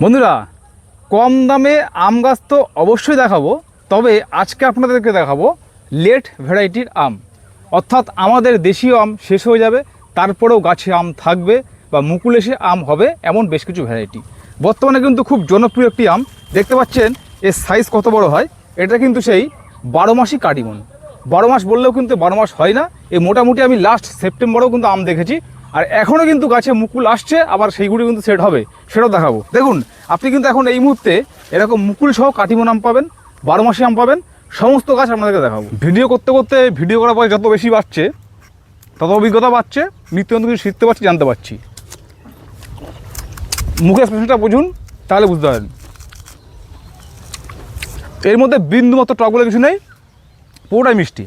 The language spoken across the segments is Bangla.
বন্ধুরা, কম দামে আম গাছ তো অবশ্যই দেখাবো, তবে আজকে আপনাদেরকে দেখাবো লেট ভ্যারাইটির আম। অর্থাৎ আমাদের দেশীয় আম শেষ হয়ে যাবে, তারপরেও গাছে আম থাকবে বা মুকুল এসে আম হবে, এমন বেশ কিছু ভ্যারাইটি বর্তমানে কিন্তু খুব জনপ্রিয় একটি আম। দেখতে পাচ্ছেন এর সাইজ কত বড় হয়। এটা কিন্তু সেই 12 মাসি কাটিমন। 12 মাস বললেও কিন্তু 12 মাস হয় না। এই মোটামুটি আমি লাস্ট সেপ্টেম্বরেও কিন্তু আম দেখেছি, আর এখনও কিন্তু গাছে মুকুল আসছে, আবার সেইগুলি কিন্তু সেট হবে, সেটাও দেখাবো। দেখুন, আপনি কিন্তু এখন এই মুহূর্তে এরকম মুকুল সহ কাটিমন আম পাবেন, 12 মাসি আম পাবেন, সমস্ত গাছ আপনাদেরকে দেখাবো। ভিডিও করতে করতে ভিডিও করার পরে যত বেশি বাড়ছে তত অভিজ্ঞতা বাড়ছে, নিত্য নতুন কিছু শিখতে পারছি, জানতে পারছি। মুখের স্পেশালটা বুঝুন, তাহলে বুঝতে পারেন। এর মধ্যে বিন্দু মতো টক বলে কিছু নেই, পুরোটাই মিষ্টি।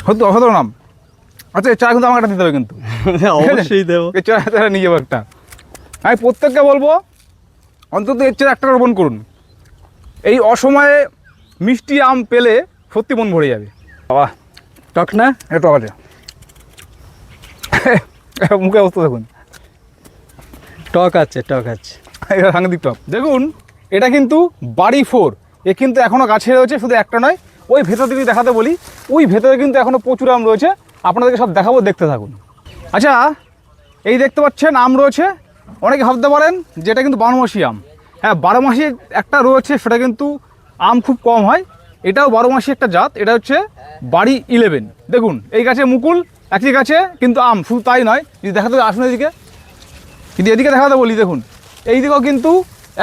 হয়তো অসাধারণ নাম। আচ্ছা, এই চা কিন্তু আমার একটা দিতে হবে, কিন্তু অবশ্যই দেবো। এই চা নিয়ে যাবো একটা। আমি প্রত্যেককে বলবো অন্তত এর চেয়ে একটা রোপণ করুন। এই অসময়ে মিষ্টি আম পেলে সত্যি মন ভরে যাবে। বাবা, টক না? এটা টক আছে। মুখে অবস্থা দেখুন, টক আছে, টক আছে। এটা সাংঘাতিক টক। দেখুন, এটা কিন্তু বাড়ি 4। এ কিন্তু এখনও গাছে রয়েছে, শুধু একটা নয়। ওই ভেতর দিকে দেখাতে বলি, ওই ভেতরে কিন্তু এখনও প্রচুর আম রয়েছে, আপনাদেরকে সব দেখাবো, দেখতে থাকুন। আচ্ছা, এই দেখতে পাচ্ছেন আম রয়েছে। অনেকে ভাবতে পারেন যে এটা কিন্তু 12 মাসি আম। হ্যাঁ, 12 মাসি একটা রয়েছে, সেটা কিন্তু আম খুব কম হয়। এটাও 12 মাসি একটা জাত, এটা হচ্ছে বাড়ি 11। দেখুন, এই গাছে মুকুল, একই গাছে কিন্তু আম। শুধু তাই নয়, যদি দেখাতে আসুন এদিকে, কিন্তু এদিকে দেখাতে বলি, দেখুন এই দিকেও কিন্তু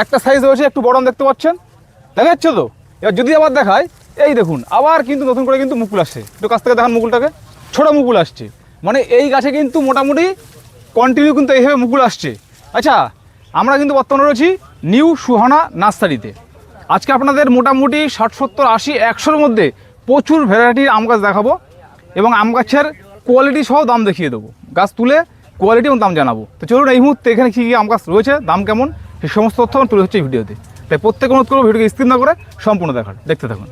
একটা সাইজ রয়েছে, একটু বড় আম দেখতে পাচ্ছেন, দেখা যাচ্ছে তো? এবার যদি আবার দেখায়, এই দেখুন আবার কিন্তু নতুন করে কিন্তু মুকুল আসছে। একটু কাছ থেকে দেখান মুকুলটাকে, ছোটো মুকুল আসছে। মানে এই গাছে কিন্তু মোটামুটি কন্টিনিউ কিন্তু এইভাবে মুকুল আসছে। আচ্ছা, আমরা কিন্তু বর্তমানে রয়েছি নিউ সুহানা নার্সারিতে। আজকে আপনাদের মোটামুটি 60, 70, 80, 100-র মধ্যে প্রচুর ভ্যারাইটির আম গাছ দেখাবো, এবং আম গাছের কোয়ালিটি সহ দাম দেখিয়ে দেবো। গাছ তুলে কোয়ালিটি এবং দাম জানাবো। তো চলুন, এই মুহূর্তে এখানে কী কী আম গাছ রয়েছে, দাম কেমন, সেই সমস্ত তথ্য তুলে হচ্ছে এই ভিডিওতে। তাই প্রত্যেক অনুরোধ করবো ভিডিওকে স্কিপ না করে সম্পূর্ণ দেখার, দেখতে থাকুন।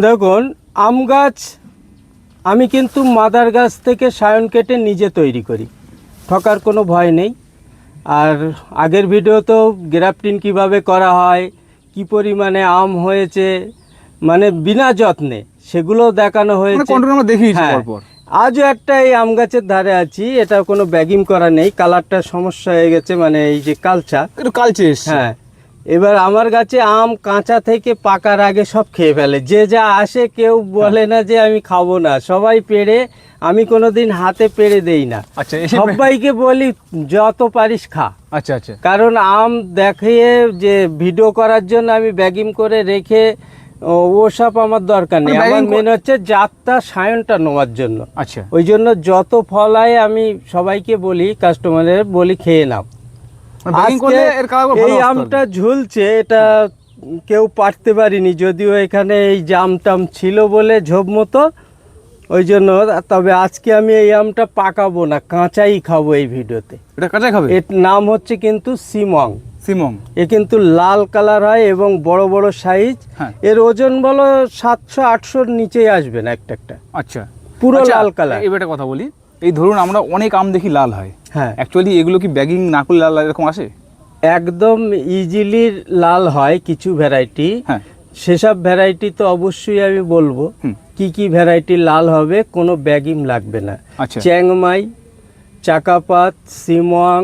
দেখুন, আম গাছ আমি কিন্তু মাদার গাছ থেকে সায়ন কেটে নিজে তৈরি করি, ঠকার কোনো ভয় নেই। আর আগের ভিডিওতেও গ্রাফটিং কিভাবে করা হয়, কি পরিমাণে আম হয়েছে, মানে বিনা যত্নে, সেগুলো দেখানো হয়েছে। হ্যাঁ, আজও একটা এই আম গাছের ধারে আছি, এটা কোনো ব্যাগিং করা নেই, কালারটা সমস্যা হয়ে গেছে, মানে এই যে কালচা, একটু কালচে। হ্যাঁ, এবার আমার গাছে আম কাঁচা থেকে পাকার আগে সব খেয়ে ফেলে। যে যা আসে, কেউ বলে না যে আমি খাবো না, সবাই পেড়ে। আমি কোনোদিন হাতে পেড়ে দেই না। আচ্ছা, সবাইকে বলি যত পারিস খা। আচ্ছা আচ্ছা। কারণ আম দেখিয়ে যে ভিডিও করার জন্য আমি ব্যাগিং করে রেখে ওসব আমার দরকার নেই। আমার মেন হচ্ছে জাতটা, সায়নটা নেওয়ার জন্য। আচ্ছা, ওই জন্য যত ফল হয় আমি সবাইকে বলি, কাস্টমারের বলি খেয়ে নাও। এই আমটা ঝুলছে, এটা কেউ পারতে পারিনি, যদিও এখানে এই জাম টাম ছিল বলে ঝোপ মতো, ওই জন্য। তবে আজকে আমি এই আমটা পাকাবো না, কাঁচাই খাবো এই ভিডিওতে। এটা কাঁচাই খাবে? এর নাম হচ্ছে কিন্তু সিমং। সিমং। এ কিন্তু লাল কালার হয় এবং বড় বড় সাইজ। এর ওজন বলো 700-800-র নিচেই আসবে না একটা একটা। আচ্ছা, পুরো লাল কালার। এবার একটা কথা বলি, এই ধরুন আমরা অনেক আম দেখি লাল হয়, হ্যাঁ, অ্যাকচুয়ালি এগুলো কি ব্যাগিং না করলে লাল এরকম আসে? একদম ইজিলি লাল হয় কিছু ভ্যারাইটি। হ্যাঁ, সেসব ভ্যারাইটি তো অবশ্যই আমি বলবো কি কি ভ্যারাইটি লাল হবে, কোনো ব্যাগিং লাগবে না। আচ্ছা, চ্যাংমাই, চাকাপাত, সিমং,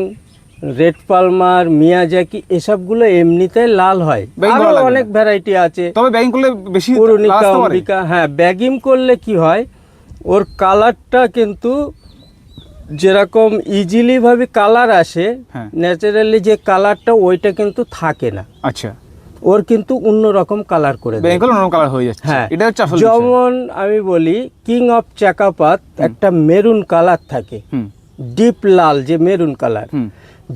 রেড পালমার, মিয়াজাকি, এসবগুলো এমনিতে লাল হয়। আরো অনেক ভ্যারাইটি আছে, তবে ব্যাগিং করলে বেশি পুরনিকা, অম্বিকা। হ্যাঁ, ব্যাগিং করলে কি হয়, ওর কালারটা কিন্তু যেরকম ইজিলি ভাবে কালার আসে, ন্যাচারালি যে কালারটা ওইটা কিন্তু থাকে না। আচ্ছা, ওর কিন্তু অন্যরকম কালার করে দেয়, অন্য কালার হয়ে যাচ্ছে। হ্যাঁ, এটা হচ্ছে আসল। যেমন আমি বলি, কিং অফ চাকাপাত একটা মেরুন কালার থাকে, ডিপ লাল যে মেরুন কালার।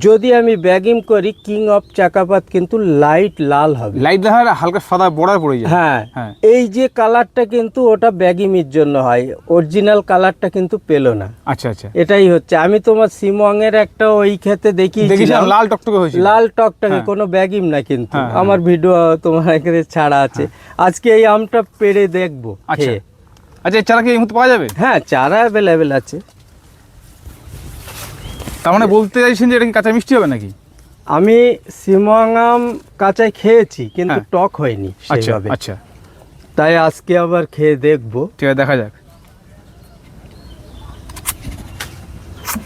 যদি আমি ব্যাগিং করি কিং অফ চাকাপাত কিন্তু লাইট লাল হবে, লাইট লাল, হালকা সাদা বর্ডার পড়ে যায়। হ্যাঁ, এই যে কালারটা কিন্তু ওটা ব্যাগিংয়ের জন্য হয়, অরিজিনাল কালারটা কিন্তু পেলো না। আচ্ছা আচ্ছা, এটাই হচ্ছে। আমি তোমার সিমং এর একটা ওই খেতে দেখিয়েছিলাম, লাল টকটকে হয়েছে, লাল টকটকে, কোনো ব্যাগিং না, কিন্তু আমার ভিডিও তোমার এখানে ছাড়া আছে। আজকে এই আমটা পেড়ে দেখবো। আচ্ছা আচ্ছা, চারা কি এই মুহূর্তে পাওয়া যাবে? হ্যাঁ, চারা অ্যাভেলেবেল আছে। তার মানে বলতে চাইছেন যে এটা কি কাঁচা মিষ্টি হবে নাকি? আমি সিমং আম কাঁচায় খেয়েছি কিন্তু হ্যাঁ। টক হয়নি আচ্ছা সেইভাবে। আচ্ছা, তাই আজকে আবার খেয়ে দেখবো। ঠিক আছে, দেখা যাক।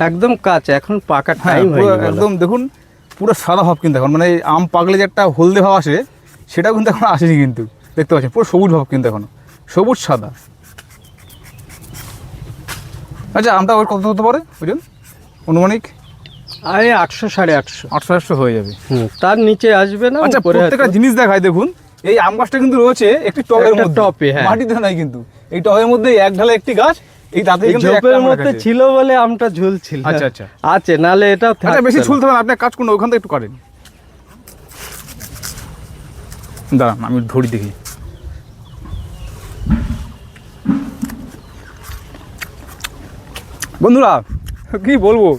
একদম কাঁচা, এখন পাকা হ্যাঁ, টাইম পুরো হয়নি বলো। একদম দেখুন, পুরো সাদা ভাব কিন্তু এখন, মানে আম পাকলে যে একটা হলদে ভাব আসে সেটাও কিন্তু এখন আসেনি কিন্তু, দেখতে পাচ্ছেন পুরো সবুজ ভাব কিন্তু এখনো, সবুজ সাদা। আচ্ছা, আমটা ওর কত হতে পারে বুঝুন অনুমানিক? আরে 800 850। 800 হয়ে যাবে। তার নিচে আসবে না। আচ্ছা, উপরে প্রত্যেকটা হয়তো- জিনিস দেখায় দেখুন, এই আম গাছটা কিন্তু রয়েছে একটি টবের একটা মধ্যে, টবে, হ্যাঁ। মাটিতে নয় কিন্তু, এই টবের মধ্যে এক ঢালে একটি গাছ, এই তাতে এই কিন্তু একটা ঝোপের আম মধ্যে রাখা আছে। ছিল বলে আমটা ঝুলছিল। আচ্ছা, আচ্ছা। আছে, নালে এটাও আচ্ছা, থাকতো বেশি না। ছুলতে হবে না, আপনি এক কাজ করুন, ওখান থেকে একটু করেন, দাঁড়ান আমি ধরি দেখি। বন্ধুরা কি বলবো,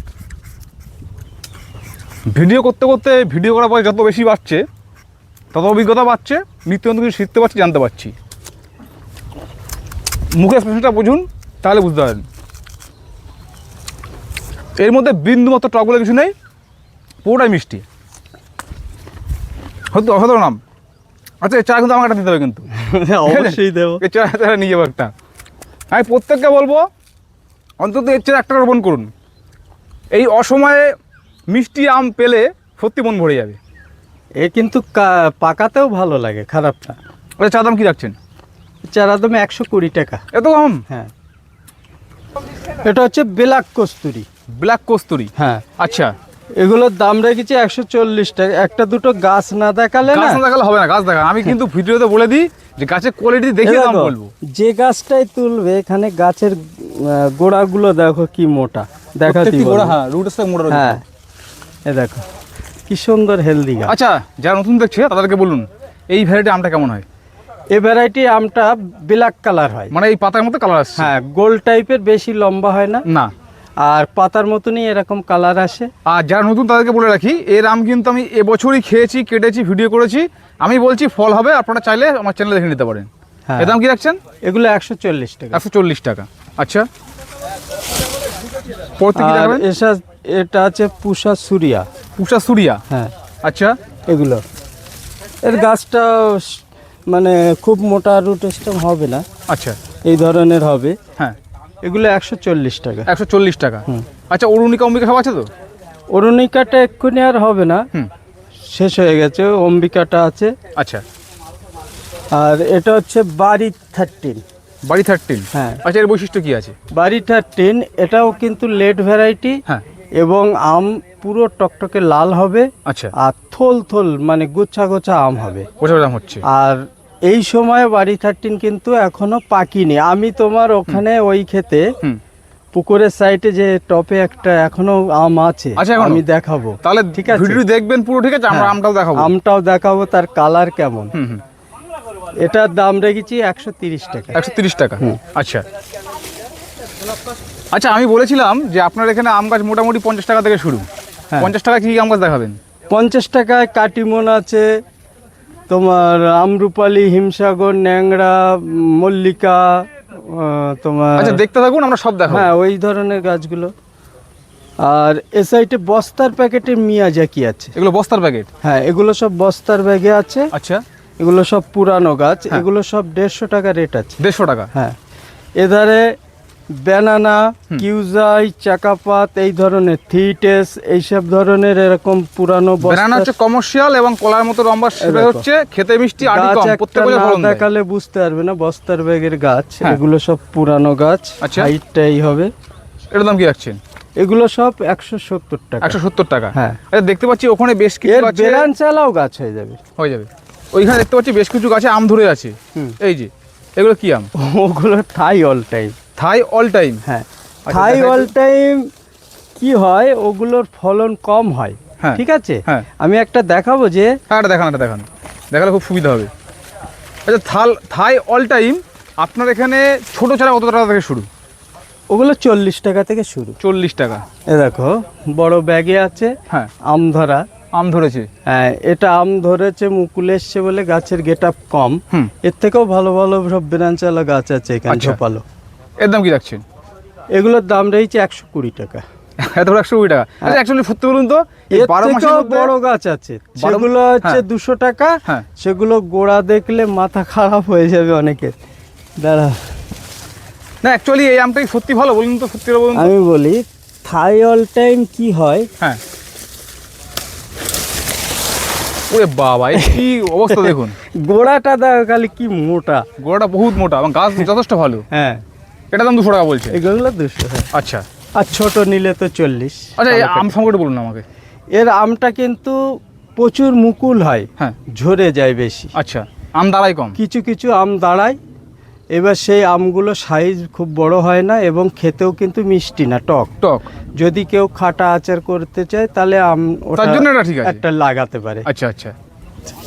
ভিডিও করতে করতে, ভিডিও করার পরে যত বেশি বাড়ছে তত অভিজ্ঞতা বাড়ছে, নিত্য নতুন কিছু শিখতে পারছি, জানতে পারছি। মুখের এক্সপ্রেশনটা বুঝুন, তাহলে বুঝতে পারেন। এর মধ্যে বিন্দু মতো টক বলে কিছু নেই, পুরোটাই মিষ্টি। হয়তো অসাধারণ নাম। আচ্ছা, এই চা কিন্তু আমাকে একটা দিতে হবে কিন্তু, অবশ্যই দেবো। এই চা নিয়ে যাবো একটা। আমি প্রত্যেককে বলবো অন্তত এর চেয়ে একটা রোপণ করুন। এই অসময়ে মিষ্টি আম পেলে সত্যি মন ভরে যাবে। এ কিন্তু পাকাতেও ভালো লাগে, খারাপ না। ওটা চা দাম কী রাখছেন? চারা দাম 120 টাকা। এত কম? হ্যাঁ, এটা হচ্ছে ব্ল্যাক কস্তুরি। ব্ল্যাক কস্তুরি, হ্যাঁ। আচ্ছা। এগুলোর দাম রেখেছি 140 টাকা। একটা দুটো গাছ না দেখালে না, গাছ না দেখালে হবে না, গাছ দেখা। আমি কিন্তু ভিডিওতে বলে দিই যে গাছের কোয়ালিটি দেখে এ দাম দেখো, বলবো। যে গাছটাই তুলবে এখানে গাছের গোড়াগুলো দেখো কি মোটা, দেখাতে প্রত্যেকটি গোড়া, হ্যাঁ, রুটের সাথে মোটা রয়েছে। হ্যাঁ, এ দেখো কি সুন্দর হেলদি গাছ। আচ্ছা, যারা নতুন দেখছে তাদেরকে বলুন এই ভ্যারাইটি আমটা কেমন হয়? এই ভ্যারাইটি আমটা ব্ল্যাক কালার হয়। মানে এই পাতার মতো কালার আসছে? হ্যাঁ, গোল টাইপের, বেশি লম্বা হয় না, না। আর পাতার মতনই এরকম কালার আসে। আর যারা নতুন তাদেরকে বলে রাখি, এর আম কিন্তু আমি এবছরই খেয়েছি, কেটেছি, ভিডিও করেছি। আমি বলছি ফল হবে, আপনারা চাইলে আমার চ্যানেলে দেখে নিতে পারেন। হ্যাঁ, এর দাম কি রাখছেন? এগুলো 140 টাকা। 140 টাকা। আচ্ছা, পড়তে কি আর দেখাবেন? এটা আছে পুষা সুরিয়া। পুষা সুরিয়া, হ্যাঁ, আচ্ছা। এগুলো এর গাছটা মানে খুব মোটা রুট স্টেম হবে না, আচ্ছা, এই ধরনের হবে। হ্যাঁ, এগুলো 140 টাকা। 140 টাকা। হুম। আচ্ছা, অরুণিকা অম্বিকা সব আছে তো? অরুণিকাটা এক্ষুনি আর হবে না, হুম। শেষ হয়ে গেছে। অম্বিকাটা আছে। আচ্ছা, আর এটা হচ্ছে বাড়ি 13। বাড়ি 13। হ্যাঁ, আচ্ছা, এর বৈশিষ্ট্য কি আছে? বাড়ি 13 এটাও কিন্তু লেট ভ্যারাইটি, হ্যাঁ, এবং আম পুরো টকটকে লাল হবে, আচ্ছা, আর থোল থোল মানে গোছা গোছা আম হবে। বোঝা দাম হচ্ছে। আর এই সময় বাড়ি 13 কিন্তু এখনো পাকিনি। আমি তোমার ওখানে ওই ক্ষেতে হুম। পুকুরের সাইডে যে টপে একটা এখনো আম আছে, আচ্ছা, এখনো? আমি দেখাবো। তাহলে ঠিক আছে, ভিডিও দেখবেন পুরো, ঠিক আছে? আমরা হ্যাঁ, আমটাও দেখাবো। আমটাও দেখাবো, তার কালার কেমন। হুম হুম। এটার দাম রেখেছি 130 টাকা। 130 টাকা। আচ্ছা আচ্ছা, আমি বলেছিলাম যে আপনার এখানে আম গাছ মোটামুটি 50 টাকা থেকে শুরু। হ্যাঁ। 50 টাকা কি আম গাছ দেখাবেন? 50 টাকায় কাটিমন আছে, তোমার আমরুপালি, হিমসাগর, ন্যাংরা, মল্লিকা, তোমার আচ্ছা, দেখতে থাকুন, আমরা সব দেখাবো। হ্যাঁ, ওই ধরনের গাছগুলো। আর এ সাইডে বস্তার প্যাকেটের মিয়াজাকি আছে। এগুলো বস্তার প্যাকেট? হ্যাঁ, এগুলো সব বস্তার ব্যাগে আছে। আচ্ছা, এগুলো সব পুরানো গাছ। হ্যাঁ। এগুলো সব 150 টাকা রেট আছে। 150 টাকা। হ্যাঁ, এধারে ব্যানানা, কিউজাই, চাকাপাত, এই ধরনের থিটেস, এইসব ধরনের এরকম পুরানো ব্যানানা হচ্ছে কমার্শিয়াল এবং কলার মতো লম্বা, সেটা দেখো। হচ্ছে খেতে মিষ্টি, আটি গাছ কম, একটা প্রত্যেক বছর না ফলন দেয়। দেখালে বুঝতে পারবে না, বস্তার ব্যাগের গাছ। হ্যাঁ। এগুলো সব পুরানো গাছ, আচ্ছা। হাইটটাই হবে। এর দাম কি রাখছেন? এগুলো সব 170 টাকা। 170 টাকা। হ্যাঁ। আচ্ছা, দেখতে পাচ্ছি ওখানে বেশ কিছু এর গাছে বেরান চালাও গাছ হয়ে যাবে। হয়ে যাবে। ওইখানে দেখতে পাচ্ছি বেশ কিছু গাছে আম ধরে আছে। হুম। এই যে এগুলো কি আম? ওগুলো থাই অল টাইম। থাই অল টাইম? হ্যাঁ, আচ্ছা, থাই দেখাই তো। অল টাইম কি হয়, ওগুলোর ফলন কম হয়। হ্যাঁ। ঠিক আছে, হ্যাঁ। আমি একটা দেখাবো যে হ্যাঁ, এটা দেখান, দেখালে খুব সুবিধা হবে। আচ্ছা, থাই অল টাইম আপনার এখানে ছোট চারা কত টাকা থেকে শুরু? ওগুলো 40 টাকা থেকে শুরু। 40 টাকা। এ দেখো বড় ব্যাগে আছে। হ্যাঁ, আম ধরা। আম ধরেছে। হ্যাঁ, এটা আম ধরেছে, মুকুল এসছে বলে গাছের গেট আপ কম। হুম। এর থেকেও ভালো ভালো সব বেরানচালা গাছ আছে এখানে, আচ্ছা। ঝোপালো। এর দাম কি রাখছেন? এগুলোর দাম রয়েছে 120 টাকা। এত বড় 120 টাকা। আচ্ছা অ্যাকচুয়ালি সত্যি বলুন তো এই এর 12 মাসের থেকেও মধ্যে বড় গাছ আছে, সেগুলো হচ্ছে হ্যাঁ। 200 টাকা। হ্যাঁ। সেগুলো গোড়া দেখলে মাথা খারাপ হয়ে যাবে অনেকের। দাঁড়া, না অ্যাকচুয়ালি এই আমটাই সত্যি ভালো বলুন তো, সত্যি বলুন তো। আমি বলি থাই অল টাইম কি হয়। হ্যাঁ ওরে বাবা এই কি অবস্থা দেখুন, গোড়াটা দেখো খালি কি মোটা। গোড়াটা বহুত মোটা এবং গাছ যথেষ্ট ভালো। হ্যাঁ, এটা দাম 200 টাকা বলছে। এগুলো 200। হ্যাঁ। আচ্ছা আর ছোট নিলে তো 40। আচ্ছা এই আম সম্পর্কে বলুন না আমাকে। এর আমটা কিন্তু প্রচুর মুকুল হয়, হ্যাঁ ঝরে যায় বেশি। আচ্ছা আম দাঁড়ায় কম। কিছু কিছু আম দাঁড়ায়। এবার সেই আমগুলো সাইজ খুব বড় হয় না এবং খেতেও কিন্তু মিষ্টি না, টক। টক যদি কেউ খাটা আচার করতে চায় তাহলে আম তার জন্য এটা ঠিক আছে। একটা লাগাতে পারে। আচ্ছা আচ্ছা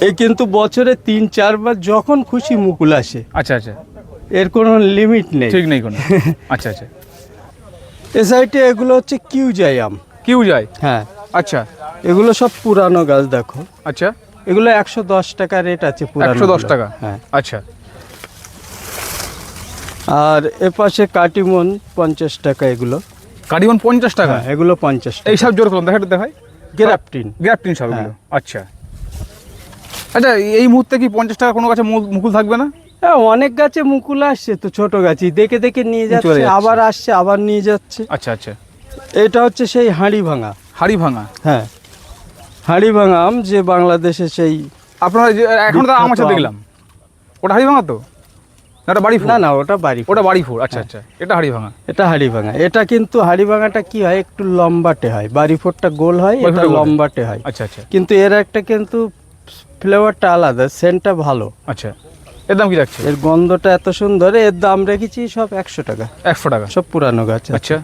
এই কিন্তু বছরে 3-4 বার যখন খুশি মুকুল আসে, আচ্ছা আচ্ছা এর কোনো লিমিট নেই। ঠিক নেই কোনো। আচ্ছা আচ্ছা এ সাইডে এগুলো হচ্ছে কিউজাই আম। কিউ যায়। হ্যাঁ, আচ্ছা এগুলো সব পুরানো গাছ দেখো। আচ্ছা এগুলো 110 টাকা রেট আছে পুরানো। 110 টাকা। হ্যাঁ। আচ্ছা আর এপাশে কাটিমন 50 টাকা এগুলো। কাটিমন 50 টাকা। হ্যাঁ, এগুলো 50 টাকা। এই সব জোর করুন, দেখাই গ্রাফটিন। গ্রাফটিন সব হ্যাঁ। এগুলো। আচ্ছা আচ্ছা এই মুহূর্তে কি 50 টাকা কোনো গাছে মুকুল থাকবে না? হ্যাঁ, অনেক গাছে মুকুল আসছে তো, ছোট গাছই দেখে দেখে নিয়ে চলে যাচ্ছে, যাচ্ছে। আবার আসছে আবার নিয়ে যাচ্ছে। আচ্ছা আচ্ছা এটা হচ্ছে সেই হাঁড়ি ভাঙা। হাড়ি ভাঙা। হ্যাঁ, হাঁড়ি ভাঙা আম, যে বাংলাদেশে সেই আপনারা যে এখন তো আম আছে বিখ্যাত আম। দেখলাম, ওটা হাড়ি ভাঙা তো না ওটা বাড়ি ফুল? না না, ওটা বাড়ি। ওটা বাড়ি ফুল। আচ্ছা আচ্ছা এটা হাড়ি ভাঙা। এটা হাঁড়ি ভাঙা। এটা কিন্তু হাঁড়ি ভাঙাটা কি হয়, একটু লম্বাটে হয়। বাড়ি ফোরটা গোল হয়, বাড়ি এটা ফোরটা গোল হয়। লম্বাটে হয়। আচ্ছা আচ্ছা কিন্তু এর একটা কিন্তু ফ্লেভারটা আলাদা, সেন্টটা ভালো। আচ্ছা এর দাম কি রাখছে? এর গন্ধটা এত সুন্দর। এর দাম রেখেছি সব 100 টাকা। 100 টাকা। সব পুরানো গাছ। আচ্ছা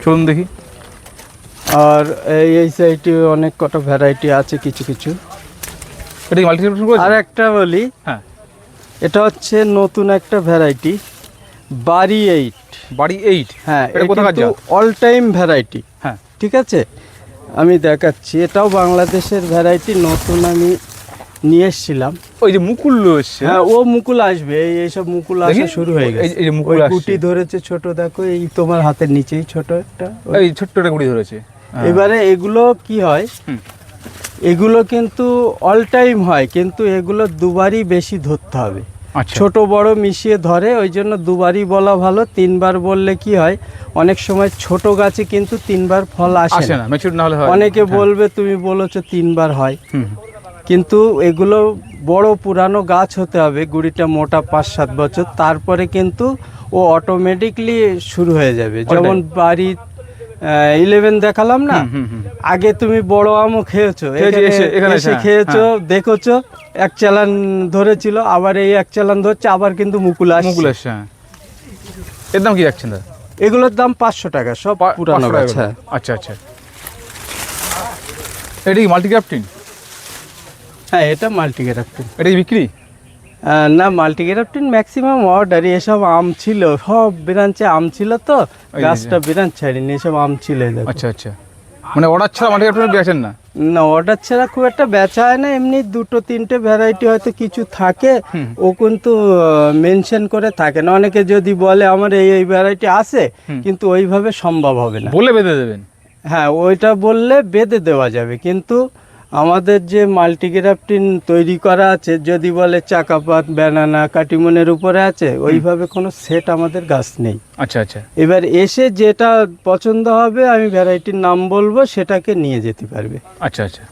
চলুন দেখি। আর এই সাইডে অনেক কটা ভ্যারাইটি আছে কিছু কিছু। এটা কি মাল্টিপ্লিকেশন করেছে? আর একটা বলি, হ্যাঁ এটা হচ্ছে নতুন একটা ভ্যারাইটি, বাড়ি 8। বাড়ি 8। হ্যাঁ, এটা কোথাকার জাত? All time variety. হ্যাঁ ঠিক আছে, আমি দেখাচ্ছি। এটাও বাংলাদেশের ভ্যারাইটি, নতুন আমি নিয়ে এসেছিলাম। ওই যে মুকুল এসছে। হ্যাঁ, ও মুকুল আসবে। এইসব মুকুল আসা দেখি, শুরু হয়ে গেছে। এই যে মুকুল ওই আসছে। গুটি ধরেছে ছোট, দেখো এই তোমার হাতের নিচেই ছোট একটা। এই ছোট্ট একটা গুড়ি ধরেছে। হ্যাঁ। এবারে এগুলো কি হয়, হুম। এগুলো কিন্তু অল টাইম হয়, কিন্তু এগুলো দুবারই বেশি ধরতে হবে। আচ্ছা ছোট বড় মিশিয়ে ধরে, ওই জন্য দুবারই বলা ভালো। 3বার বললে কি হয়, অনেক সময় ছোট গাছে কিন্তু 3বার ফল আসে আসে না। না, ম্যাচিউর না হলে হয়। অনেকে হ্যাঁ। বলবে তুমি বলেছো 3বার হয়, হুম কিন্তু এগুলো বড় পুরানো গাছ হতে হবে, গুড়িটা মোটা 5-7 বছর, তারপরে কিন্তু ও অটোমেটিকলি শুরু হয়ে যাবে। যেমন বাড়ি 11 দেখালাম না, হুম হুম আগে তুমি বড় আমও খেয়েছো, খেয়েছি, এখানে এসে হ্যাঁ, খেয়েছো, দেখেছো, এক চালান ধরেছিল, আবার এই এক চালান ধরছে, আবার কিন্তু মুকুল মুকুল আসছে। এসছে। হ্যাঁ এর দাম কি রাখছেন দাদা? এগুলোর দাম 500 টাকা, সব পুরানো 500 গাছ। টাকা। হ্যাঁ। আচ্ছা আচ্ছা এটা কি মাল্টিক্রাফটিং? হ্যাঁ, এটা মাল্টিগ্রাফটিন। এটা কি বিক্রি? না, মাল্টিগ্রাফটিন ম্যাক্সিমাম অর্ডারই। এসব আম ছিল, সব ব্রাঞ্চে আম ছিল তো, এই যে। গাছটা ব্রাঞ্চ ছাড়িনি, এসব আম ছিল। এই দেখো। আচ্ছা আচ্ছা মানে অর্ডার ছাড়া মাল্টিক্রাফটিং বেচেন না? না, অর্ডার ছাড়া খুব একটা বেচা হয় না। এমনি 2-3টে ভ্যারাইটি হয়তো কিছু থাকে, হুম। ও কিন্তু মেনশন করে থাকে না। অনেকে যদি বলে আমার এই ভ্যারাইটি আছে, হুম। কিন্তু ওইভাবে সম্ভব হবে না। বলে বেঁধে দেবেন? হ্যাঁ, ওইটা বললে বেঁধে দেওয়া যাবে, কিন্তু আমাদের যে মাল্টিগ্রাফটিন তৈরি করা আছে, যদি বলে চাকাপাত, ব্যানানা, কাটিমনের উপরে আছে, ওইভাবে কোনো সেট আমাদের গাছ নেই। আচ্ছা আচ্ছা এবার এসে যেটা পছন্দ হবে, আমি ভ্যারাইটির নাম বলবো, সেটাকে নিয়ে যেতে পারবে। আচ্ছা আচ্ছা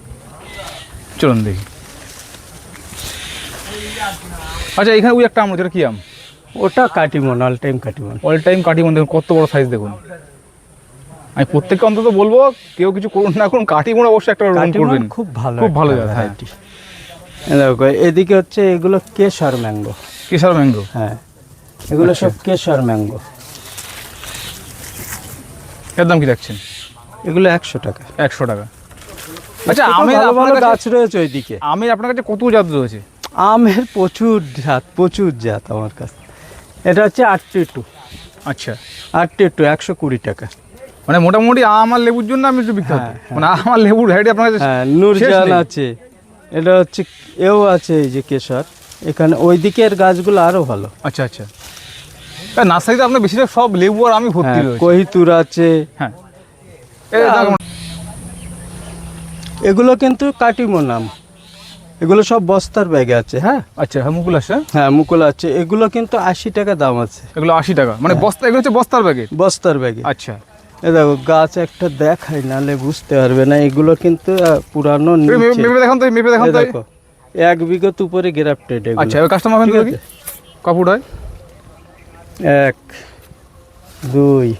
চলুন দেখি। আচ্ছা এখানে ওই একটা আম রয়েছে, এটা কি আম? ওটা Katimon, all time Katimon. All time Katimon. দেখুন কত বড় সাইজ দেখুন। আমি প্রত্যেককে অন্তত বলবো কেউ কিছু করুন না করুন, কাটিমন অবশ্যই একটা রোপণ কাটিমন করবেন। খুব ভালো, খুব ভালো একটা জাত, হ্যাঁ। variety। এই দেখো, এদিকে হচ্ছে এগুলো কেশর ম্যাঙ্গো। কেশর ম্যাঙ্গো। হ্যাঁ, এগুলো আচ্ছা। সব কেশর ম্যাঙ্গো। এর দাম কি রাখছেন? এগুলো 100 টাকা। 100 টাকা। আচ্ছা এর থেকে আমের ভালো আপনার ভালো কাছে গাছ রয়েছে ওইদিকে। আমের আপনার কাছে কত জাত রয়েছে? আমের প্রচুর জাত আমার কাছে। এটা হচ্ছে 82। আচ্ছা 82 120 টাকা। মানে মোটামুটি আম আর লেবুর জন্য আমি একটু বিখ্যাত। হ্যাঁ, হ্যাঁ। মানে আম আর লেবুর ভ্যারাইটি আপনার কাছে হ্যাঁ, শেষ নূরজাহান নেই। আছে। এটা হচ্ছে এও আছে, এই যে কেশর। এখানে ওই দিকের গাছগুলো আরো ভালো। আচ্ছা আচ্ছা নার্সারিতে আপনার বেশিরভাগ সব লেবু আর আমি ভর্তি হ্যাঁ, রয়েছে। কোহিতুর আছে। হ্যাঁ এই দেখুন, এগুলো কিন্তু কাটিমন আম, এগুলো সব বস্তার ব্যাগে আছে। হ্যাঁ আচ্ছা হ্যাঁ মুকুল আসছে, হ্যাঁ মুকুল আছে, এগুলো কিন্তু 80 টাকা দাম আছে। এগুলো 80 টাকা, মানে বস্তা, এগুলো হচ্ছে বস্তার ব্যাগে। বস্তার ব্যাগে। আচ্ছা এ দেখো গাছ একটা দেখাই, নালে বুঝতে পারবে না। এগুলো কিন্তু পুরানো নিচে। মেপে দেখান তো, মেপে দেখান এ তো। দেখো 1 বিঘত উপরে গ্রাফটেড। আচ্ছা এবার কাস্টমার ঠিক কি আছে। কাপড় হয় 1 2 ওই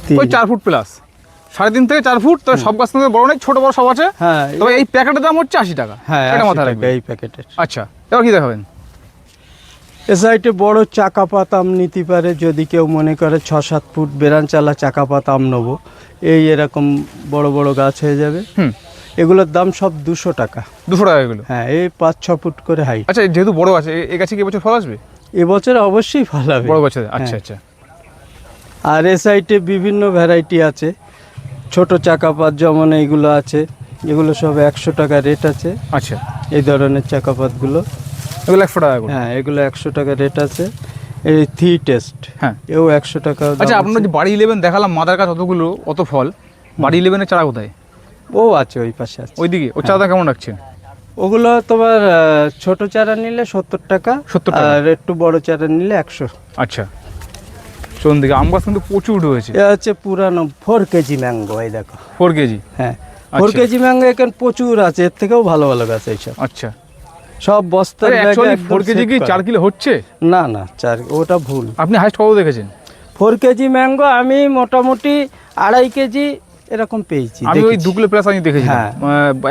3 4 ফুট প্লাস, 3.5 থেকে 4 ফুট। তবে সব গাছ থেকে বড় নেই, ছোট বড় সব আছে। হ্যাঁ তবে এই প্যাকেটের দাম হচ্ছে 80 টাকা। হ্যাঁ এটা 80 মাথায় টাকা রাখবেন। এই প্যাকেটের। আচ্ছা এবার কি দেখাবেন? এ সাইডে বড় চাকাপাত আম নিতে পারে, যদি কেউ মনে করে 6-7 ফুট বেরান চালা চাকাপাত আম নেবো, এরকম বড় বড় গাছ হয়ে যাবে। হুম, এগুলোর দাম সব 200 টাকা। 200 টাকা এগুলো। হ্যাঁ এই 5-6 ফুট করে হাইট। আচ্ছা যেহেতু বড় আছে, এই গাছে কি এবছর ফল আসবে? এবছর অবশ্যই ফলাবে বড় গাছে, আচ্ছা হ্যাঁ। আচ্ছা। আর এ সাইডে বিভিন্ন ভ্যারাইটি আছে, ছোট চাকাপাত যেমন এইগুলো আছে, এগুলো সব 100 টাকা রেট আছে। আচ্ছা এই ধরনের চাকাপাতগুলো এগুলো 100 টাকা করে। হ্যাঁ এগুলো 100 টাকা রেট আছে। এই থ্রি টেস্ট হ্যাঁ। এও 100 টাকা দাম আচ্ছা আপনার আছে। যে বাড়ি 11 দেখালাম মাদার গাছ অতগুলো, অত ফল, বাড়ি 11 এর চারা কোথায়? ও আছে ওই পাশে আছে। ওইদিকে ওর চারাটা কেমন রাখছেন? ওগুলো তোমার ছোট চারা নিলে 70 টাকা, 70 টাকা। আর একটু বড় চারা নিলে 100। আচ্ছা চলুন দেখি, আম গাছ কিন্তু প্রচুর হয়েছে। এ হচ্ছে পুরানো 4 কেজি ম্যাঙ্গো। এই দেখো 4 কেজি। হ্যাঁ 4 কেজি ম্যাঙ্গো এখানে প্রচুর আছে, এর থেকেও ভালো ভালো গাছ এইসব। আচ্ছা সব বস্তার ব্যাগে অ্যাকচুয়ালি একদম 4 কেজি set কি করা। 4 কিলো হচ্ছে? না না 4, ওটা ভুল। আপনি হাইস্ট কত দেখেছেন? 4 কেজি ম্যাঙ্গো আমি মোটামুটি 2.5 কেজি এরকম পেয়েছি। আমি ওই দেখেছি। 2 কিলো প্লাস আমি দেখেছি হ্যাঁ।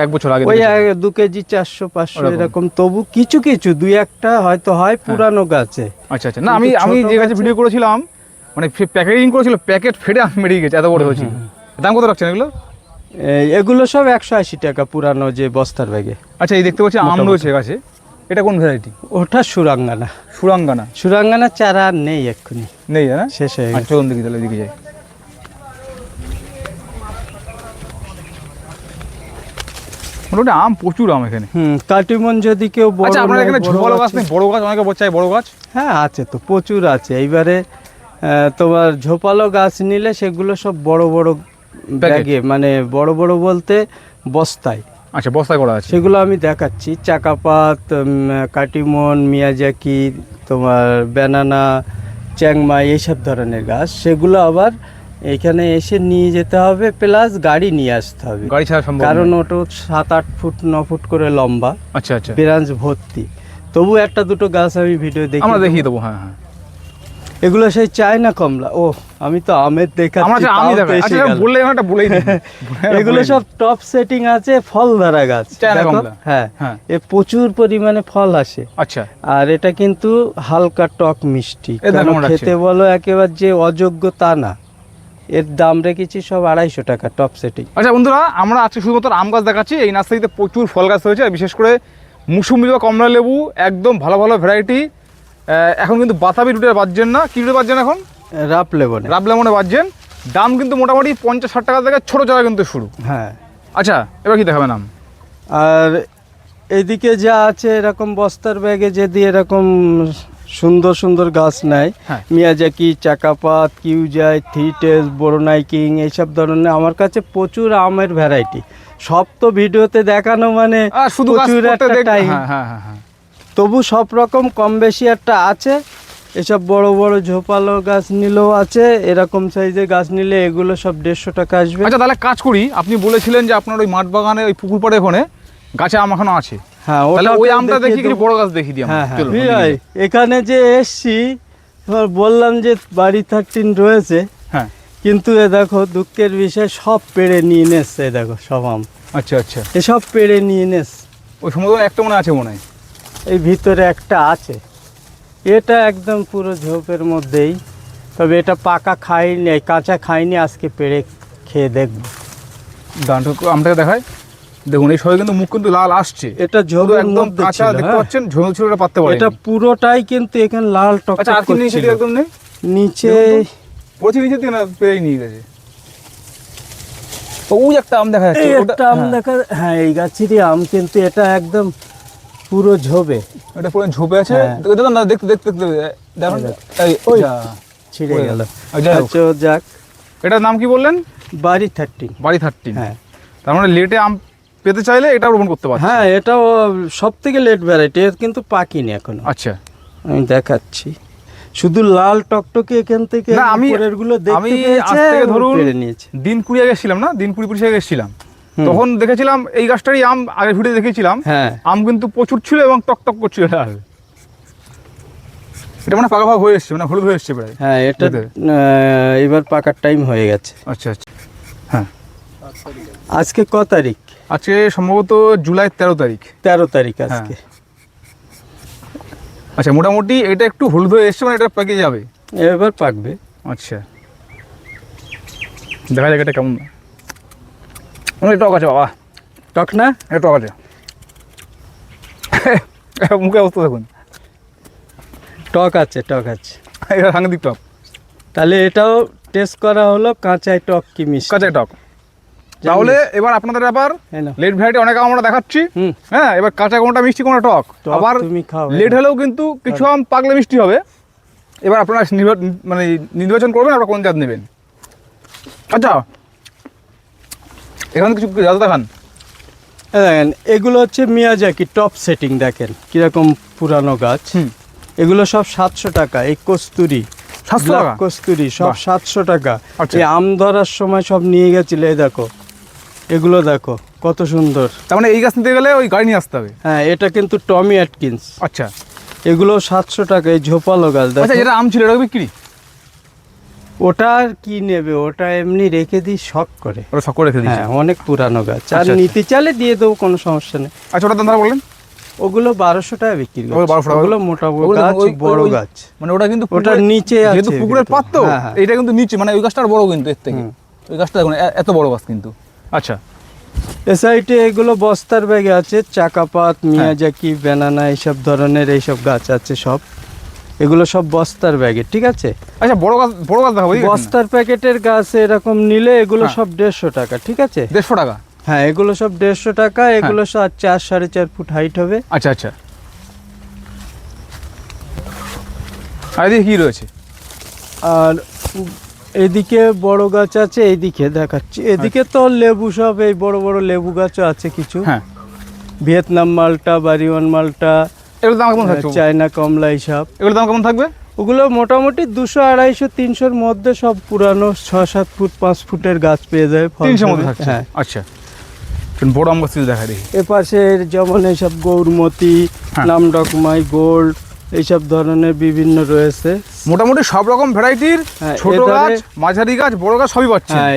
1 বছর আগে ওই দেখেছি। 2 কেজি 400-500 ওরকম। এরকম, তবু কিছু কিছু 2-1টা হয়তো হয় পুরানো গাছে। আচ্ছা আচ্ছা, না আমি কিন্তু আমি ছোট যে গাছে গাছে- ভিডিও করেছিলাম, মানে প্যাকেজিং করেছিল, প্যাকেট ফেটে আম বেরিয়ে গেছে, এত বড় হয়েছিল। দাম কত রাখছেন এগুলো? এগুলো সব 180 টাকা পুরানো যে বস্তার ব্যাগে। আচ্ছা এই দেখতে পাচ্ছি আম মোটামুটি। রয়েছে গাছে, এটা কোন ভ্যারাইটি? ওটা সুরাঙ্গানা। সুরাঙ্গানা। সুরাঙ্গানা চারা আর নেই এক্ষুনি, নেই হ্যাঁ? শেষ হয়ে আচ্ছা গেছে। চলুন দেখি তাহলে এদিকে যাই। মোটামুটি আম প্রচুর আম এখানে। কাটিমন যদি কেউ বড় আচ্ছা আপনার নেয়, এখানে বড় ঝোপালো গাছ আছে। নেই? বড় গাছ অনেকে চাই, বড় গাছ। হ্যাঁ আছে তো, প্রচুর আছে। এইবারে তোমার ঝোপালো গাছ নিলে সেগুলো সব বড় বড় ব্যাগে, মানে বড় বড় বলতে বস্তায়। আচ্ছা বস্তায় করা আছে। সেগুলো আমি দেখাচ্ছি। চাকাপাত, কাটিমন, মিয়াজাকি, তোমার ব্যানানা, চ্যাংমাই, এইসব ধরনের গাছ, সেগুলো আবার এখানে এসে নিয়ে যেতে হবে, প্লাস গাড়ি নিয়ে আসতে হবে। গাড়ি ছাড়া সম্ভব কারণ নয়। ওটা 7-8 ফুট 9 ফুট করে লম্বা, আচ্ছা আচ্ছা ব্রাঞ্চ ভর্তি। তবু একটা দুটো গাছ আমি ভিডিও দেখি, আমরা দেখিয়ে দেবো। হ্যাঁ হ্যাঁ এগুলো সেই চায়না কমলা। ও আমি তো আমের আমরা দেখাচ্ছি, আমি তাও তো দেখাই। এসে আচ্ছা গেল। বললে একটা বলেই দিই। এগুলো সব টপ সেটিং আছে, ফল ধরা গাছ। চায়না দেখো, কমলা। হ্যাঁ হ্যাঁ। এ প্রচুর পরিমাণে ফল আসে। আচ্ছা আর এটা কিন্তু হালকা টক মিষ্টি, এর দাম কারণ কেমন রাখছে? খেতে বলো একেবারে যে অযোগ্য তা না। এর দাম রেখেছি সব 250 টাকা টপ সেটিং। আচ্ছা বন্ধুরা, আমরা আজকে শুধুমাত্র আম গাছ দেখাচ্ছি। এই নার্সারিতে প্রচুর ফল গাছ রয়েছে, আর বিশেষ করে মুসুম্বি বা কমলা লেবু, একদম ভালো ভালো ভ্যারাইটি। এখন কিন্তু বাতাবি রুটে বাজছেন না, কি রুটে বাজছেন এখন? রাপ লেবনে। রাব লেমনে বাজছেন। দাম কিন্তু মোটামুটি 50-60 টাকা থেকে ছোটো চারা কিন্তু শুরু। হ্যাঁ। আচ্ছা এবার কি দেখাবেন আম? আর এদিকে যা আছে এরকম বস্তার ব্যাগে যদি এরকম সুন্দর সুন্দর গাছ নেয়, হ্যাঁ। মিয়াজাকি, চাকাপাত, কিউজাই, থ্রি টেস্ট, বোরোনাই কিং, এইসব ধরনের আমার কাছে প্রচুর আমের ভ্যারাইটি। সব তো ভিডিওতে দেখানো মানে শুধু গাছ প্রচুর করতে একটা টাইম। হ্যাঁ হ্যাঁ হ্যাঁ হ্যাঁ। তবু সব রকম কম বেশি একটা আছে। এসব বড় বড় ঝোপালো গাছ নিলেও আছে, এরকম সাইজের গাছ নিলে এগুলো সব 150 টাকা আসবে। আচ্ছা তাহলে কাজ করি, আপনি বলেছিলেন যে আপনার ওই মাঠ বাগানে ওই পুকুর পাড়ে ওখানে গাছে আম এখনো আছে, হ্যাঁ তাহলে ওই আমটা দেখিয়ে দেখি কিছু দেবো। বড় গাছ দেখি দিই হ্যাঁ আমরা। হ্যাঁ চলুন, ভাই, ওদিকে যাই। এখানে যে এসছি তোমার বললাম যে বাড়ি 13 রয়েছে, হ্যাঁ কিন্তু এ দেখো দুঃখের বিষয় সব পেড়ে নিয়ে নেছে। দেখো সব আম আচ্ছা আচ্ছা, এসব পেড়ে নিয়ে নেস। ওই সম্ভবত একটা মনে আছে মনে হয়। এই ভিতরে একটা আছে, এটা একদম পুরো ঝোপের মধ্যেই, তবে এটা পাকা খাইনি, কাঁচা খাইনি, আজকে পেড়ে খেয়ে দেখবো। দাঁড়ান আমটাকে দেখায়, দেখুন এই সবাই কিন্তু মুখ কিন্তু লাল আসছে। এটা পুরো ঝোপের একদম মধ্যে কাঁচা ছিল, দেখতে হ্যাঁ। পাচ্ছেন, ঝোল ছিল ওটা পাততে পারে। এটা পুরোটাই কিন্তু এখানে লাল টক আচ্ছা আর কি নিচে করছিল। একদম নেই, নিচে পড়ছে নিচে দিয়ে না পেয়ে নিয়ে গেছে। ওই একটা আম দেখা যাচ্ছে, এই ওটা একটা আম দেখা, হ্যাঁ এই গাছেরই আম, কিন্তু এটা একদম পুরো ঝোপে এটা পুরো ঝোপে আছে। হ্যাঁ। দেখুন না, দেখতে দেখতে দেখতে দেখুন এই দেখ। এই ওই যা ছিঁড়ে ওই গেল। যাই হোক। আচ্ছা যাক, এটার নাম কি বললেন? বাড়ি 13। বাড়ি 13। হ্যাঁ তার মানে লেটে আম পেতে চাইলে এটা রোপণ করতে পারছে। হ্যাঁ, এটাও সব থেকে লেট ভ্যারাইটি, এর কিন্তু পাকিনি এখনো। আচ্ছা, আমি দেখাচ্ছি, শুধু লাল টকটকে এখান থেকে না আমি উপরেরগুলো দেখতে আমি পেয়েছে, আজ থেকে ও ধরুন পেরে নিয়েছে। দিন 20 আগে এসেছিলাম না, দিন 20-25 আগে এসেছিলাম, তখন দেখেছিলাম এই গাছটারই আম আগের ভিডিও দেখেছিলাম। হ্যাঁ আম কিন্তু প্রচুর ছিল এবং টকটক করছিল। এটা মানে পাকা ভাগ হয়ে এসছে, মানে হলুদ হয়ে এসছে প্রায়। হ্যাঁ, এটা এতে? এবার পাকার টাইম হয়ে গেছে। আচ্ছা আচ্ছা, হ্যাঁ। আজকে ক তারিখ? আজকে সম্ভবত জুলাই 13 তারিখ। 13 তারিখ আজকে। আচ্ছা, মোটামুটি এটা একটু হলুদ হয়ে এসছে, মানে এটা পেকে যাবে। এবার পাকবে। আচ্ছা, দেখা যাক এটা কেমন। অনেক টক আছে বাবা। টক না? এটা টক আছে। মুখে অবস্থা দেখুন। টক আছে, টক আছে। এটা সাংঘাতিক টক। তাহলে এটাও টেস্ট করা হলো, কাঁচায় টক কি মিষ্টি। কাঁচাই টক। তাহলে এবার আপনাদের ব্যাপার, লেট ভ্যারাইটি অনেক আম আমরা দেখাচ্ছি। হ্যাঁ, এবার কাঁচা কোনটা মিষ্টি কোনটা টক। আবার তুমি খাও, লেট হলেও কিন্তু কিছু আম পাকলে মিষ্টি হবে। এবার আপনারা মানে নির্বাচন করবেন আপনারা কোন জাত নেবেন। আচ্ছা, এখানে কিছু জাত দেখান। দেখেন, এগুলো হচ্ছে মিয়াজাকি টপ সেটিং, দেখেন কিরকম পুরানো গাছ। এগুলো সব 700 টাকা। এই কস্তুরি, 700 টাকা? কস্তুরি সব 700 টাকা। আচ্ছা। এই আম ধরার সময় সব নিয়ে গেছিল। এই দেখো, এগুলো দেখো কত সুন্দর। তার মানে এই গাছ নিতে গেলে ওই গাড়ি নিয়ে আসতে হবে। হ্যাঁ, এটা কিন্তু টমি অ্যাটকিন্স। আচ্ছা, এগুলো 700 টাকা। এই ঝোপালো গাছ আচ্ছা, দেখো। যেটা আম ছিল এটা বিক্রি? ওটা আর কি নেবে, ওটা এমনি রেখে দিই শখ করে। ওটা শখ করে রেখে দিয়েছে। হ্যাঁ, অনেক পুরানো গাছ। আর আচ্ছা, নিতে চাইলে দিয়ে দেবো, কোনো সমস্যা নেই। আচ্ছা, ওটার দাম বললেন? ওগুলো 1200 টাকা বিক্রি করছে। ওগুলো 1200 টাকা? ওগুলো মোটা ওগুলো গাছ, বড় ওই- গাছ। মানে ওটা কিন্তু ওটার নিচে আছে, যেহেতু পুকুরের পাত তো, হ্যাঁ, হ্যাঁ। এইটা কিন্তু নিচে, মানে ওই গাছটা আর বড় কিন্তু এর থেকে। ওই গাছটা দেখুন এত বড় গাছ কিন্তু। আচ্ছা, এ সাইডে এগুলো বস্তার ব্যাগে আছে, চাকাপাত, মিয়াজাকি, ব্যানানা, এইসব ধরনের এইসব গাছ আছে সব। এগুলো সব বস্তার ব্যাগে, ঠিক আছে। আচ্ছা, বড় গাছ দেখাবো। বস্তার প্যাকেটের গাছ এরকম নিলে এগুলো হ্যাঁ। সব 150 টাকা, ঠিক আছে। 150 টাকা? হ্যাঁ, এগুলো সব 150 টাকা। এগুলো সব 4-4.5 ফুট হাইট হবে। আচ্ছা আচ্ছা। আর এদিকে কি রয়েছে? আর এদিকে বড় গাছ আছে, এইদিকে দেখাচ্ছি। এদিকে তো লেবু সব, এই বড় বড় লেবু গাছও আছে কিছু। হ্যাঁ, ভিয়েতনাম মালটা, বাড়িওয়ান মালটা, এগুলোর দাম কেমন থাকছে? চায়না কমলা, এইসব। এগুলোর দাম কেমন থাকবে? ওগুলো মোটামুটি 200-250-300-র মধ্যে, সব পুরানো 6-7 ফুট 5 ফুটের গাছ পেয়ে যাবে। 300 মধ্যে থাকছে? হ্যাঁ। আচ্ছা, বড় আম গাছ দেখা দেখি। এপাশে যেমন এইসব গৌরমতি, হ্যাঁ। নামডকমাই, গোল্ড, এইসব ধরনের বিভিন্ন রয়েছে। মোটামুটি সব রকম ভ্যারাইটির হ্যাঁ, ছোট গাছ, মাঝারি গাছ, বড় গাছ সবই পাচ্ছেন। হ্যাঁ,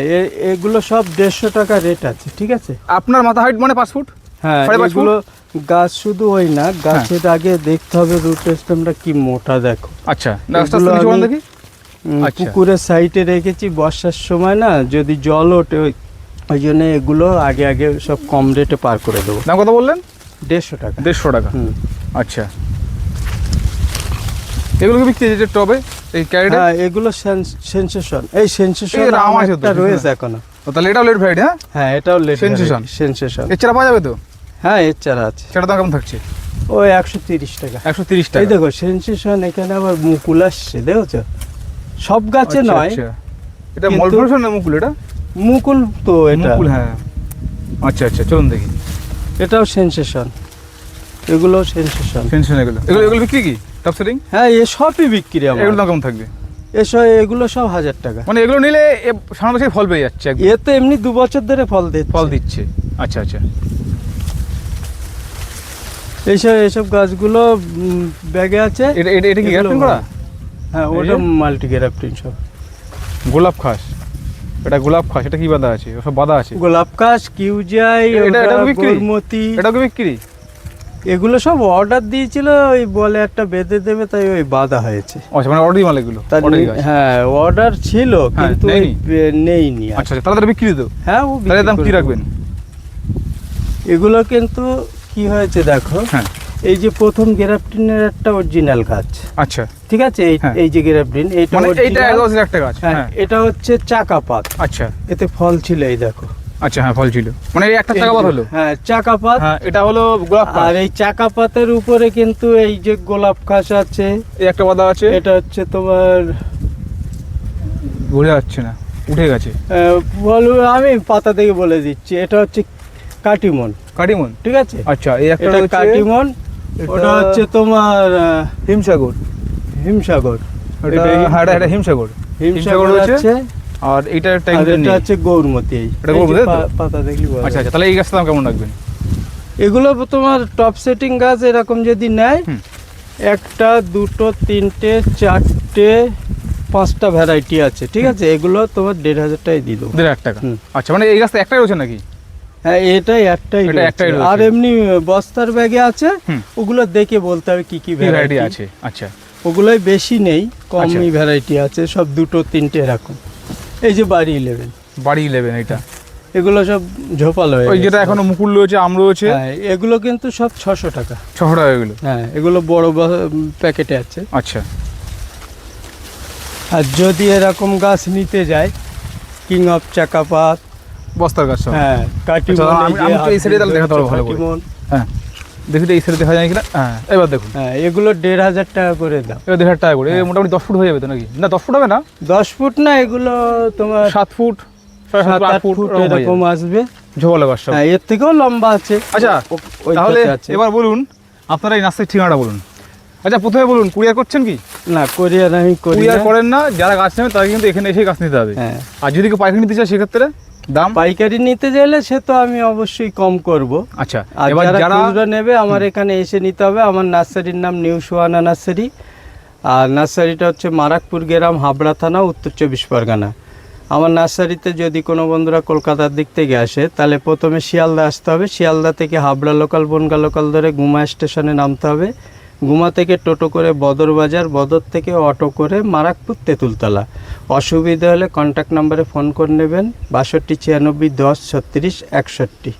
এগুলো সব 150 টাকা রেট আছে, ঠিক আছে। আপনার মাথা হাইট মানে 5 ফুট? হ্যাঁ, 5.5 ফুট? এগুলো গাছ শুধু ওই না, গাছের আগে দেখতে হবে রুট সিস্টেমটা কি মোটা, দেখো। আচ্ছা, গাছটা এগুলো নিচে আমি- দেখি। আচ্ছা। পুকুরের সাইডে রেখেছি, বর্ষার সময় না যদি জল ওঠে, ওই জন্য এগুলো আগে আগে সব কম রেটে পার করে দেবো। দাম কত বললেন? 150 টাকা। 150 টাকা? হুম। আচ্ছা, এগুলোকে বিক্রি যে টবে এই ক্যারেটে? হ্যাঁ, এগুলো সেন্সেশন। এই সেন্সেশন এই আম আছে তো? একটা রয়েছে এখনো। তাহলে এটাও লেট ভ্যারাইটি? হ্যাঁ, হ্যাঁ, এটাও Sensation? সেন্সেশন। এর চারা পাওয়া যাবে তো? হ্যাঁ, এর চারা আছে। সেটার দাম কেমন থাকছে? ওই 130 টাকা। 130 এই টাকা? দেখো সেন্সেশন, এখানে আবার মুকুল আসছে, দেখছো। সব গাছে আচ্ছা, নয়, আচ্ছা। এটা কিন্তু- মলফ্রুশন না মুকুল? এটা মুকুল তো, এটা মুকুল, হ্যাঁ। আচ্ছা আচ্ছা, চলুন দেখি। এটাও সেন্সেশন, এগুলো সেন্সেশন। টেনশন এগুলো বিক্রি কি টপ সেটিং? হ্যাঁ, এ সবই বিক্রি আমার। এগুলো দাম কেমন থাকবে? এগুলো সব 1000 টাকা। মানে এগুলো নিলে সামনে বছর ফল পেয়ে যাচ্ছে একদম। এ তো এমনি 2 বছর ধরে ফল দিচ্ছে। আচ্ছা আচ্ছা। এইসব গাছগুলো ব্যাগে আছে। এটা কি গ্রাফটিং করা? হ্যাঁ, ওটা মাল্টি গ্রাফটিং সব। গোলাপ খাস, এটা গোলাপ খাস, এটা কি বাঁধা আছে? ওসব বাঁধা আছে? গোলাপ কাশ, কিউজাই, এটা বিক্রি? গৌরমতি, এটাও কি বিক্রি? এগুলো সব অর্ডার দিয়েছিল, ওই বলে একটা বেঁধে দেবে, তাই ওই বাঁধা হয়েছে। আচ্ছা, মানে অর্ডারই মাল এগুলো? হ্যাঁ, অর্ডার ছিল কিন্তু নেইনি। আচ্ছা, তাহলে বিক্রি তো? হ্যাঁ, ও তাহলে দাম কি রাখবেন? এগুলো কিন্তু কি হয়েছে দেখো, হ্যাঁ। এই যে প্রথম গ্রাফটিনের একটা অরিজিনাল গাছ, আচ্ছা, ঠিক আছে। হ্যাঁ। এই যে গ্রাফটিন, এইটা মানে এইটা original, একদম একটা গাছ? হ্যাঁ, হ্যাঁ। এটা হচ্ছে চাকাপাত। আচ্ছা এতে ফল ছিল, এই দেখো। আচ্ছা, হ্যাঁ, ফল ছিল, মানে এই একটা টাকা হলো। হ্যাঁ, চাকাপাত। হ্যাঁ, এটা হলো গোলাপ খাস। আর এই চাকাপাতের উপরে কিন্তু এই যে গোলাপ খাস আছে, এই একটা বাঁধা আছে। এটা হচ্ছে তোমার, বোঝা যাচ্ছে না। উঠে গেছে। বলবো আমি পাতা থেকে বলে দিচ্ছি, এটা হচ্ছে কাটিমন। কাটিমন, ঠিক আছে, আচ্ছা এই একটা এটা হচ্ছে কাটিমন, ওটা হচ্ছে তোমার হিমসাগর। হিমসাগর, হ্যাঁ এটা হিমসাগর। হিমসাগর হচ্ছে আছে। আর এইটা একটা আর এটা হচ্ছে গৌরমতি। এই এটা গৌরমতি, এই যে তাই তো? পাতা দেখলি বোঝা আচ্ছা যায়। আচ্ছা, তাহলে এই গাছটা দাম কেমন রাখবেন? এগুলো তোমার টপ সেটিং গাছ এরকম যদি নেয়, হুম। একটা, দুটো, তিনটে, চারটে, 5টা ভ্যারাইটি আছে, ঠিক আছে, এগুলো তোমার 1,500 টাকায় দিয়ে দেবো। 1,500 টাকা। হুম। আচ্ছা, মানে এই গাছটা একটাই রয়েছে নাকি? হ্যাঁ, এটাই একটাই এটা রয়েছে। একটাই রয়েছে। আর এমনি বস্তার ব্যাগে আছে, হুম। ওগুলো দেখে বলতে হবে কি কি ভ্যারাইটি ভ্যারাইটি আছে। আচ্ছা ওগুলোই বেশি নেই, কমই আচ্ছা। ভ্যারাইটি আছে, সব 2, 3টে এরকম। এই যে বাড়ি 11, বাড়ি 11 এটা, এগুলো সব ঝোপালো হয়ে ওই যেটা গেছে। এখনো মুকুল রয়েছে, আম রয়েছে, হ্যাঁ, এগুলো কিন্তু সব 600 টাকা। 600 টাকা এগুলো। হ্যাঁ, এগুলো বড় প্যাকেটে আছে। আচ্ছা আর যদি এরকম গাছ নিতে যায়, কিং অফ চাকাপাত, বস্তার গাছ সব। হ্যাঁ, কাটিমন, আচ্ছা, এই যে আমি তো এই সাইডে তাহলে দেখাতে পারবো ভালো করে। কাটিমন, হ্যাঁ দেখি তো এই সাইডে দেখা যায় কিনা। হ্যাঁ এবার দেখুন, হ্যাঁ, এগুলো 1,500 টাকা করে দাম। এবার 1,500 টাকা করে। এ মোটামুটি 10 ফুট হয়ে যাবে তো নাকি? না 10 ফুট হবে না, 10 ফুট না, এগুলো তোমার 7 ফুট, 7.5 7-8 ফুট ফুট এরকম আসবে। ঝোপালো গাছ সব। হ্যাঁ, এর থেকেও লম্বা আছে। আচ্ছা, ওইটাতে তাহলে আছে। এবার বলুন আপনারা এই নার্সারির ঠিকানাটা বলুন। আচ্ছা প্রথমে বলুন, কুরিয়ার করছেন কি? না, কোরিয়ার আমি করি কুরিয়ার না। করেন না, যারা গাছ নেবে তারা কিন্তু এখানে এসে গাছ নিতে হবে। হ্যাঁ, আর যদি কেউ পাইকারি নিতে চায় সেক্ষেত্রে দাম? পাইকারি নিতে চাইলে সে তো আমি অবশ্যই কম করব। আচ্ছা, আর এবার যারা যারা খুচরা নেবে আমার এখানে এসে নিতে হবে। আমার নার্সারির নাম নিউ সুহানা নার্সারি, আর নার্সারিটা হচ্ছে মারাকপুর গ্রাম, হাবড়া থানা, উত্তর 24 পরগনা। আমার নার্সারিতে যদি কোনো বন্ধুরা কলকাতার দিক থেকে আসে, তাহলে প্রথমে শিয়ালদা আসতে হবে। শিয়ালদা থেকে হাবড়া লোকাল, বনগা লোকাল ধরে গুমা স্টেশনে নামতে হবে। গুমা থেকে টোটো করে বদর বাজার, বদর থেকে অটো করে মারাকপুর তেঁতুলতলা। অসুবিধা হলে কন্ট্যাক্ট নাম্বারে ফোন করে নেবেন, 62 96 10 36 61।